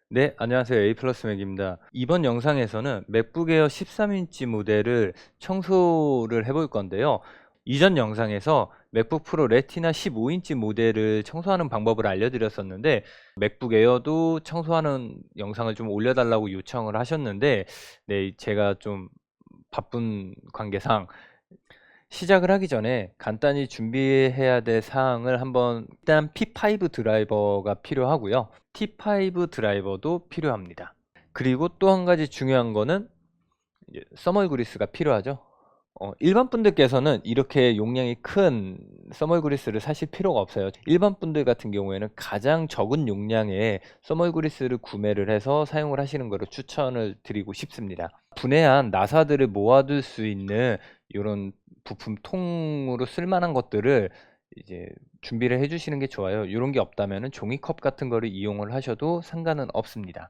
네, 안녕하세요. A 플러스 맥입니다. 이번 영상에서는 맥북 에어 13인치 모델을 청소를 해볼 건데요. 이전 영상에서 맥북 프로 레티나 15인치 모델을 청소하는 방법을 알려드렸었는데, 맥북 에어도 청소하는 영상을 좀 올려달라고 요청을 하셨는데, 네, 제가 좀 바쁜 관계상 시작을 하기 전에 간단히 준비해야 될 사항을 한번, 일단 P5 드라이버가 필요하고요. T5 드라이버도 필요합니다. 그리고 또 한 가지 중요한 거는 이제 써멀 그리스가 필요하죠. 일반 분들께서는 이렇게 용량이 큰 써멀 그리스를 사실 필요가 없어요. 일반 분들 같은 경우에는 가장 적은 용량의 써멀 그리스를 구매를 해서 사용을 하시는 것을 추천을 드리고 싶습니다. 분해한 나사들을 모아둘 수 있는 이런 부품 통으로 쓸만한 것들을 이제 준비를 해주시는 게 좋아요. 이런 게 없다면 종이컵 같은 거를 이용을 하셔도 상관은 없습니다.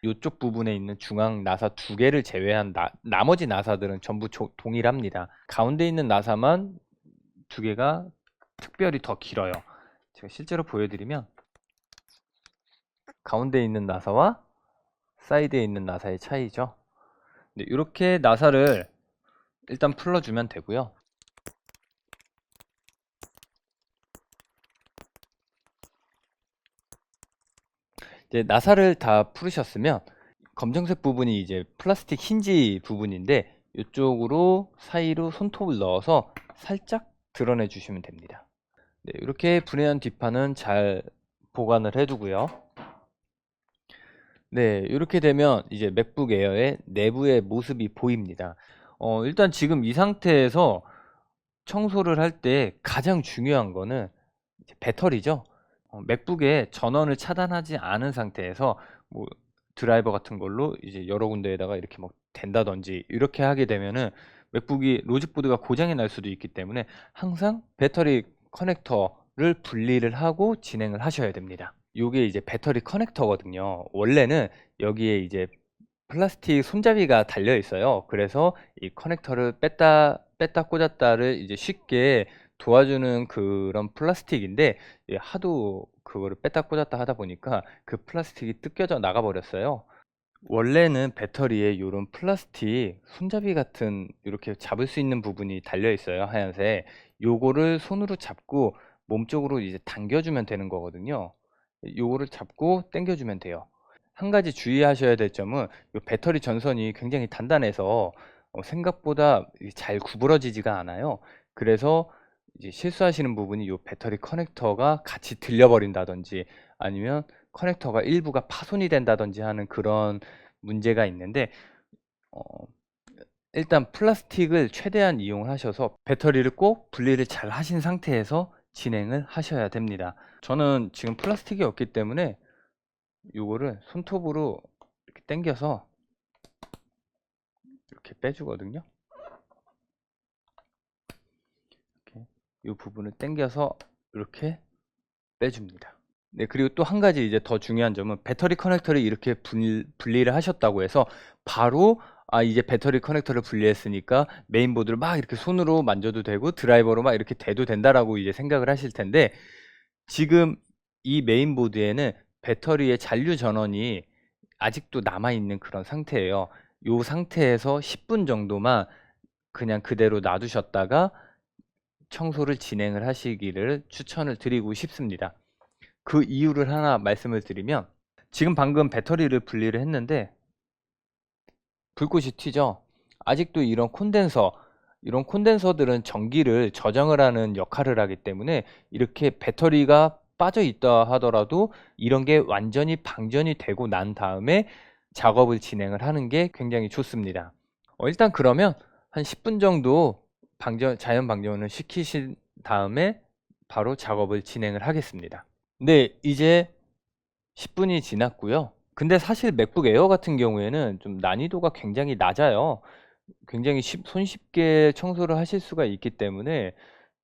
이쪽 부분에 있는 중앙 나사 두 개를 제외한 나머지 나사들은 전부 동일합니다. 가운데 있는 나사만 두 개가 특별히 더 길어요. 제가 실제로 보여드리면 가운데 있는 나사와 사이드에 있는 나사의 차이죠. 네, 이렇게 나사를 일단 풀어주면 되고요. 이제 나사를 다 풀으셨으면 검정색 부분이 이제 플라스틱 힌지 부분인데 이쪽으로 사이로 손톱을 넣어서 살짝 드러내 주시면 됩니다. 네, 이렇게 분해한 뒷판은 잘 보관을 해두고요. 네, 이렇게 되면 이제 맥북 에어의 내부의 모습이 보입니다. 일단 지금 이 상태에서 청소를 할 때 가장 중요한 거는 이제 배터리죠. 맥북에 전원을 차단하지 않은 상태에서 뭐 드라이버 같은 걸로 이제 여러 군데에다가 이렇게 막 댄다든지 이렇게 하게 되면은 맥북이 로직 보드가 고장이 날 수도 있기 때문에 항상 배터리 커넥터를 분리를 하고 진행을 하셔야 됩니다. 요게 이제 배터리 커넥터거든요. 원래는 여기에 이제 플라스틱 손잡이가 달려 있어요. 그래서 이 커넥터를 뺐다 꽂았다를 이제 쉽게 도와주는 그런 플라스틱인데, 하도 그거를 뺐다 꽂았다 하다 보니까 그 플라스틱이 뜯겨져 나가 버렸어요. 원래는 배터리에 이런 플라스틱 손잡이 같은 이렇게 잡을 수 있는 부분이 달려 있어요. 하얀색. 요거를 손으로 잡고 몸쪽으로 이제 당겨주면 되는 거거든요. 요거를 잡고 당겨주면 돼요. 한 가지 주의하셔야 될 점은 요 배터리 전선이 굉장히 단단해서 생각보다 잘 구부러지지가 않아요. 그래서 이제 실수하시는 부분이 요 배터리 커넥터가 같이 들려버린다든지 아니면 커넥터가 일부가 파손이 된다든지 하는 그런 문제가 있는데, 어, 일단 플라스틱을 최대한 이용을 하셔서 배터리를 꼭 분리를 잘 하신 상태에서 진행을 하셔야 됩니다. 저는 지금 플라스틱이 없기 때문에 요거를 손톱으로 이렇게 당겨서 이렇게 빼주거든요. 이렇게 이 부분을 당겨서 이렇게 빼줍니다. 네, 그리고 또 한 가지 이제 더 중요한 점은 배터리 커넥터를 이렇게 분리를 하셨다고 해서 바로 이제 배터리 커넥터를 분리했으니까 메인보드를 막 이렇게 손으로 만져도 되고 드라이버로 막 이렇게 대도 된다라고 이제 생각을 하실 텐데, 지금 이 메인보드에는 배터리의 잔류 전원이 아직도 남아 있는 그런 상태예요. 이 상태에서 10분 정도만 그냥 그대로 놔두셨다가 청소를 진행을 하시기를 추천을 드리고 싶습니다. 그 이유를 하나 말씀을 드리면, 지금 방금 배터리를 분리를 했는데 불꽃이 튀죠. 아직도 이런 콘덴서들은 전기를 저장을 하는 역할을 하기 때문에 이렇게 배터리가 빠져 있다 하더라도 이런 게 완전히 방전이 되고 난 다음에 작업을 진행을 하는 게 굉장히 좋습니다. 일단 그러면 한 10분 정도 자연 방전을 시키신 다음에 바로 작업을 진행을 하겠습니다. 네, 이제 10분이 지났고요. 근데 사실 맥북 에어 같은 경우에는 좀 난이도가 굉장히 낮아요. 굉장히 손쉽게 청소를 하실 수가 있기 때문에,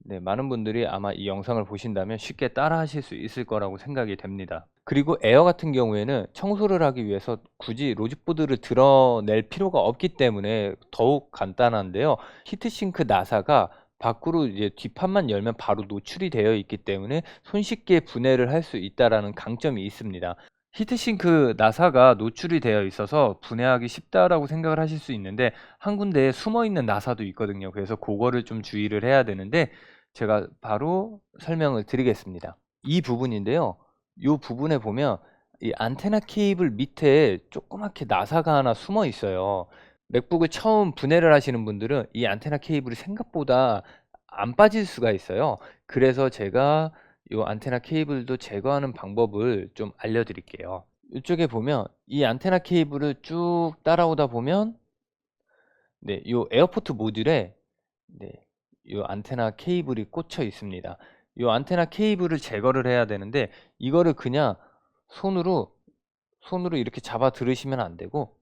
네, 많은 분들이 아마 이 영상을 보신다면 쉽게 따라 하실 수 있을 거라고 생각이 됩니다. 그리고 에어 같은 경우에는 청소를 하기 위해서 굳이 로직보드를 드러낼 필요가 없기 때문에 더욱 간단한데요. 히트싱크 나사가 밖으로 이제 뒷판만 열면 바로 노출이 되어 있기 때문에 손쉽게 분해를 할 수 있다라는 강점이 있습니다. 히트싱크 나사가 노출이 되어 있어서 분해하기 쉽다라고 생각을 하실 수 있는데 한 군데에 숨어 있는 나사도 있거든요. 그래서 그거를 좀 주의를 해야 되는데 제가 바로 설명을 드리겠습니다. 이 부분인데요. 이 부분에 보면 이 안테나 케이블 밑에 조그맣게 나사가 하나 숨어 있어요. 맥북을 처음 분해를 하시는 분들은 이 안테나 케이블이 생각보다 안 빠질 수가 있어요. 그래서 제가 이 안테나 케이블도 제거하는 방법을 좀 알려드릴게요. 이쪽에 보면 이 안테나 케이블을 쭉 따라오다 보면 네, 이 에어포트 모듈에 네, 이 안테나 케이블이 꽂혀 있습니다. 이 안테나 케이블을 제거를 해야 되는데 이거를 그냥 손으로 이렇게 잡아 들으시면 안 되고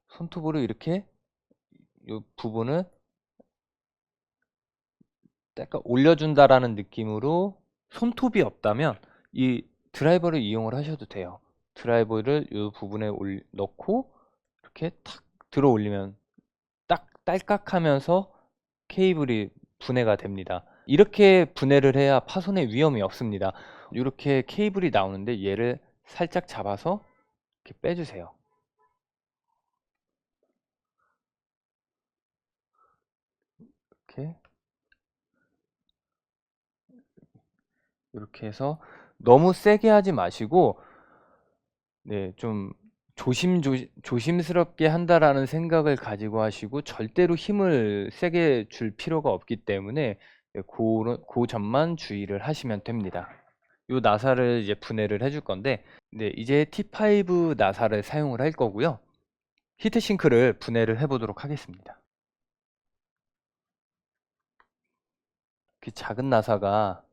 손톱으로 이렇게 이 부분을 약간 올려준다라는 느낌으로 손톱이 없다면 이 드라이버를 이용을 하셔도 돼요. 드라이버를 이 부분에 넣고 이렇게 탁 들어 올리면 딱 딸깍하면서 케이블이 분해가 됩니다. 이렇게 분해를 해야 파손의 위험이 없습니다. 이렇게 케이블이 나오는데 얘를 살짝 잡아서 이렇게 빼주세요. 이렇게 해서 너무 세게 하지 마시고 네, 좀 조심스럽게 한다라는 생각을 가지고 하시고 절대로 힘을 세게 줄 필요가 없기 때문에 네, 그 점만 주의를 하시면 됩니다. 이 나사를 이제 분해를 해줄 건데 네, 이제 T5 나사를 사용을 할 거고요. 히트싱크를 분해를 해 보도록 하겠습니다. 그 작은 나사가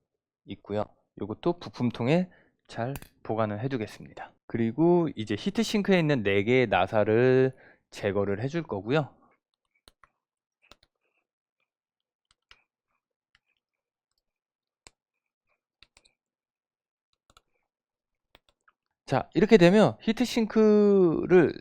있고요. 이것도 부품통에 잘 보관을 해 두겠습니다. 그리고 이제 히트싱크에 있는 4개의 나사를 제거를 해줄 거고요. 자, 이렇게 되면 히트싱크를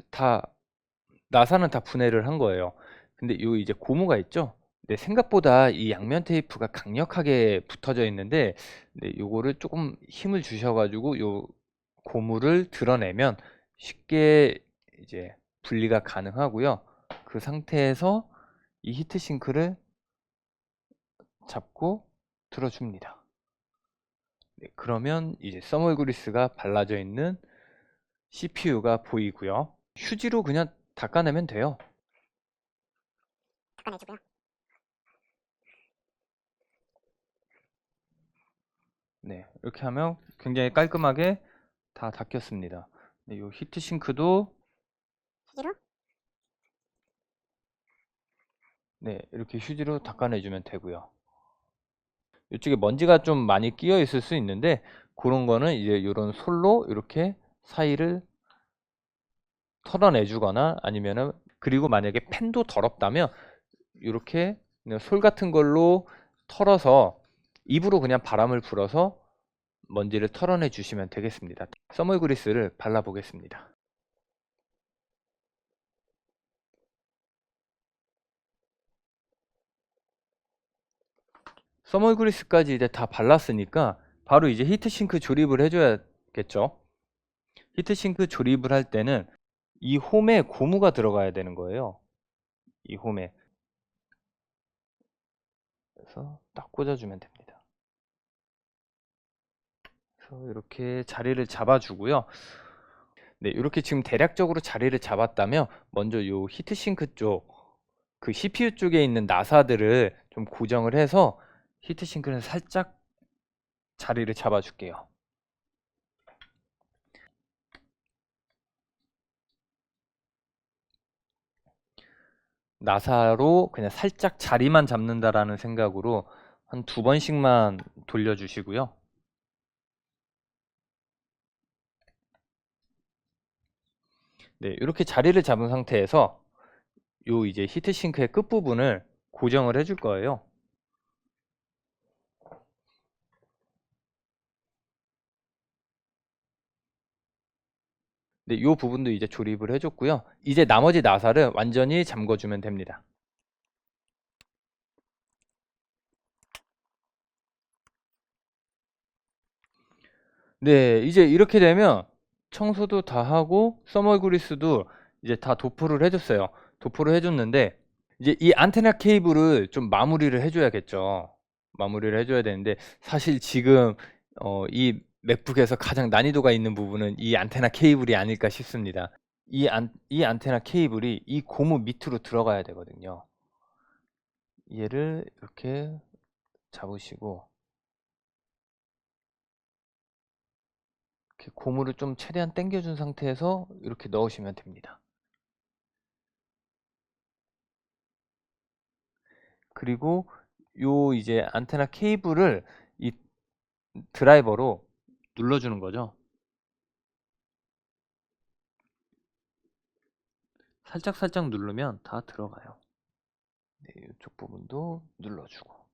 나사는 다 분해를 한 거예요. 근데 요 이제 고무가 있죠? 네, 생각보다 이 양면 테이프가 강력하게 붙어져 있는데 네, 요거를 조금 힘을 주셔 가지고 요 고무를 드러내면 쉽게 이제 분리가 가능하고요. 그 상태에서 이 히트싱크를 잡고 들어줍니다. 네, 그러면 이제 써멀 그리스가 발라져 있는 CPU가 보이고요. 휴지로 그냥 닦아내면 돼요. 닦아내주고요. 네, 이렇게 하면 굉장히 깔끔하게 다 닦였습니다. 네, 이 히트싱크도 휴지로 네, 이렇게 휴지로 닦아내주면 되고요. 이쪽에 먼지가 좀 많이 끼어 있을 수 있는데 그런 거는 이제 이런 솔로 이렇게 사이를 털어내주거나 아니면은 그리고 만약에 펜도 더럽다면 이렇게 그냥 솔 같은 걸로 털어서 입으로 그냥 바람을 불어서 먼지를 털어내 주시면 되겠습니다. 써멀 그리스를 발라 보겠습니다. 써멀 그리스까지 이제 다 발랐으니까 바로 이제 히트싱크 조립을 해줘야겠죠. 히트싱크 조립을 할 때는 이 홈에 고무가 들어가야 되는 거예요. 이 홈에. 그래서 딱 꽂아주면 됩니다. 그래서 이렇게 자리를 잡아주고요. 네, 이렇게 지금 대략적으로 자리를 잡았다면 먼저 요 히트싱크 쪽, 그 CPU 쪽에 있는 나사들을 좀 고정을 해서 히트싱크를 살짝 자리를 잡아줄게요. 나사로 그냥 살짝 자리만 잡는다라는 생각으로 한 2번씩만 돌려주시고요. 네, 이렇게 자리를 잡은 상태에서 요 이제 히트싱크의 끝부분을 고정을 해줄 거예요. 네, 요 부분도 이제 조립을 해줬고요. 이제 나머지 나사를 완전히 잠궈주면 됩니다. 네, 이제 이렇게 되면 청소도 다 하고 써멀 그리스도 이제 다 도포를 해줬어요. 도포를 해줬는데 이제 이 안테나 케이블을 좀 마무리를 해줘야겠죠. 마무리를 해줘야 되는데 사실 지금 이 맥북에서 가장 난이도가 있는 부분은 이 안테나 케이블이 아닐까 싶습니다. 이 안테나 케이블이 이 고무 밑으로 들어가야 되거든요. 얘를 이렇게 잡으시고 이렇게 고무를 좀 최대한 당겨준 상태에서 이렇게 넣으시면 됩니다. 그리고 요 이제 안테나 케이블을 이 드라이버로 눌러주는 거죠. 살짝살짝 누르면 다 들어가요. 네, 이쪽 부분도 눌러주고.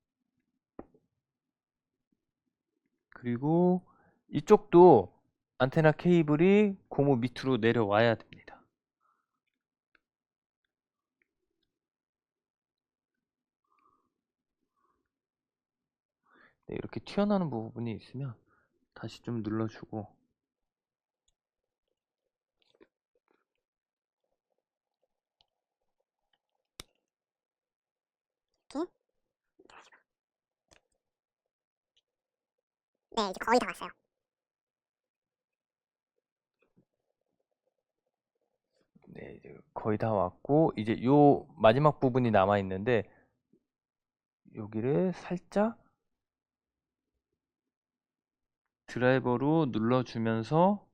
그리고 이쪽도 안테나 케이블이 고무 밑으로 내려와야 됩니다. 네, 이렇게 튀어나오는 부분이 있으면 다시 좀 눌러주고. 네, 이제 거의 다 왔어요. 네, 이제 거의 다 왔고 이제 요 마지막 부분이 남아 있는데 여기를 살짝 드라이버로 눌러주면서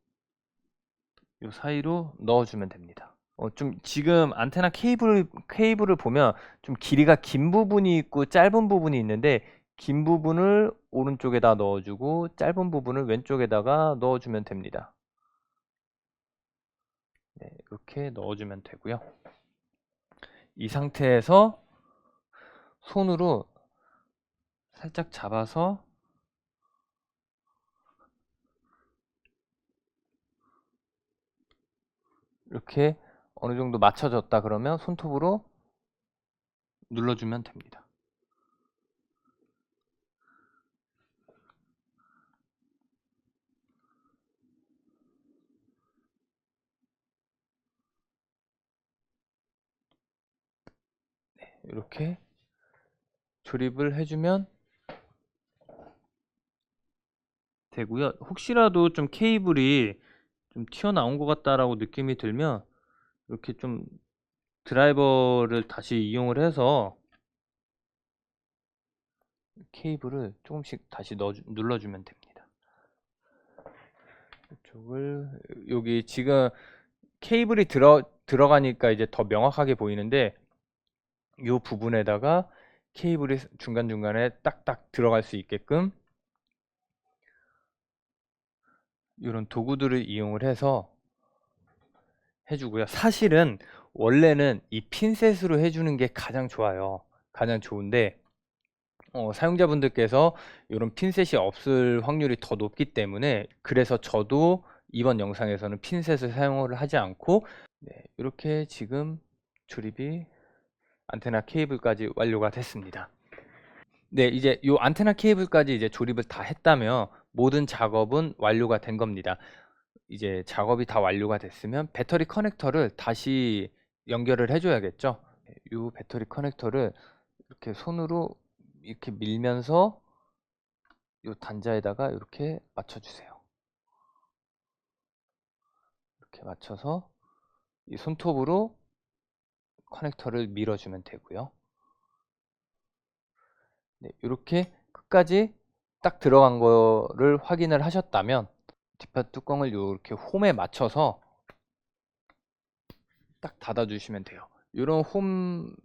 요 사이로 넣어주면 됩니다. 좀 지금 안테나 케이블을 보면 좀 길이가 긴 부분이 있고 짧은 부분이 있는데 긴 부분을 오른쪽에다 넣어주고 짧은 부분을 왼쪽에다가 넣어주면 됩니다. 네, 이렇게 넣어주면 되고요. 이 상태에서 손으로 살짝 잡아서 이렇게 어느 정도 맞춰졌다 그러면 손톱으로 눌러주면 됩니다. 이렇게 조립을 해주면 되고요. 혹시라도 좀 케이블이 좀 튀어나온 것 같다라고 느낌이 들면 이렇게 좀 드라이버를 다시 이용을 해서 케이블을 조금씩 다시 눌러주면 됩니다. 이쪽을 여기 지금 케이블이 들어가니까 이제 더 명확하게 보이는데 이 부분에다가 케이블이 중간중간에 딱딱 들어갈 수 있게끔 이런 도구들을 이용을 해서 해주고요. 사실은 원래는 이 핀셋으로 해주는 게 가장 좋아요. 가장 좋은데 사용자분들께서 이런 핀셋이 없을 확률이 더 높기 때문에 그래서 저도 이번 영상에서는 핀셋을 사용을 하지 않고 이렇게 지금 조립이 안테나 케이블까지 완료가 됐습니다. 네, 이제 이 안테나 케이블까지 이제 조립을 다 했다면 모든 작업은 완료가 된 겁니다. 이제 작업이 다 완료가 됐으면 배터리 커넥터를 다시 연결을 해줘야겠죠. 이 배터리 커넥터를 이렇게 손으로 이렇게 밀면서 이 단자에다가 이렇게 맞춰주세요. 이렇게 맞춰서 이 손톱으로 커넥터를 밀어주면 되고요. 네, 이렇게 끝까지 딱 들어간 거를 확인을 하셨다면 뒷판 뚜껑을 이렇게 홈에 맞춰서 딱 닫아주시면 돼요. 이런 홈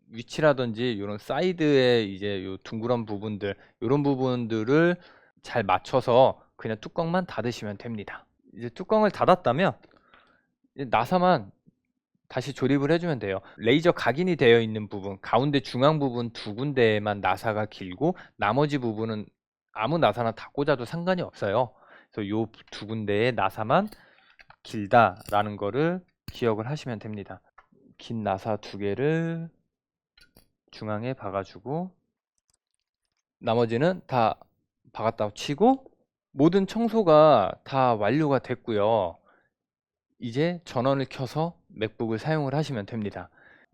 위치라든지 이런 사이드에 이제 요 둥그런 부분들 이런 부분들을 잘 맞춰서 그냥 뚜껑만 닫으시면 됩니다. 이제 뚜껑을 닫았다면 이제 나사만 다시 조립을 해주면 돼요. 레이저 각인이 되어 있는 부분 가운데 중앙 부분 두 군데에만 나사가 길고 나머지 부분은 아무 나사나 다 꽂아도 상관이 없어요. 그래서 요 두 군데의 나사만 길다라는 거를 기억을 하시면 됩니다. 긴 나사 두 개를 중앙에 박아주고 나머지는 다 박았다고 치고 모든 청소가 다 완료가 됐고요. 이제 전원을 켜서 맥북을 사용을 하시면 됩니다.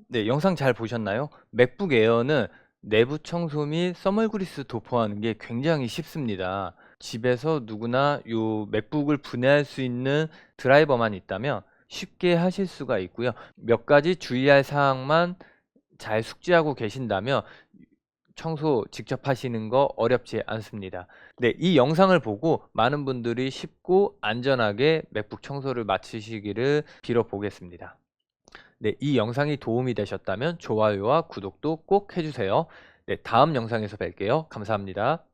네, 영상 잘 보셨나요? 맥북 에어는 내부 청소 및 써멀 그리스 도포하는 게 굉장히 쉽습니다. 집에서 누구나 요 맥북을 분해할 수 있는 드라이버만 있다면 쉽게 하실 수가 있고요. 몇 가지 주의할 사항만 잘 숙지하고 계신다면 청소 직접 하시는 거 어렵지 않습니다. 네, 이 영상을 보고 많은 분들이 쉽고 안전하게 맥북 청소를 마치시기를 빌어보겠습니다. 네, 이 영상이 도움이 되셨다면 좋아요와 구독도 꼭 해주세요. 네, 다음 영상에서 뵐게요. 감사합니다.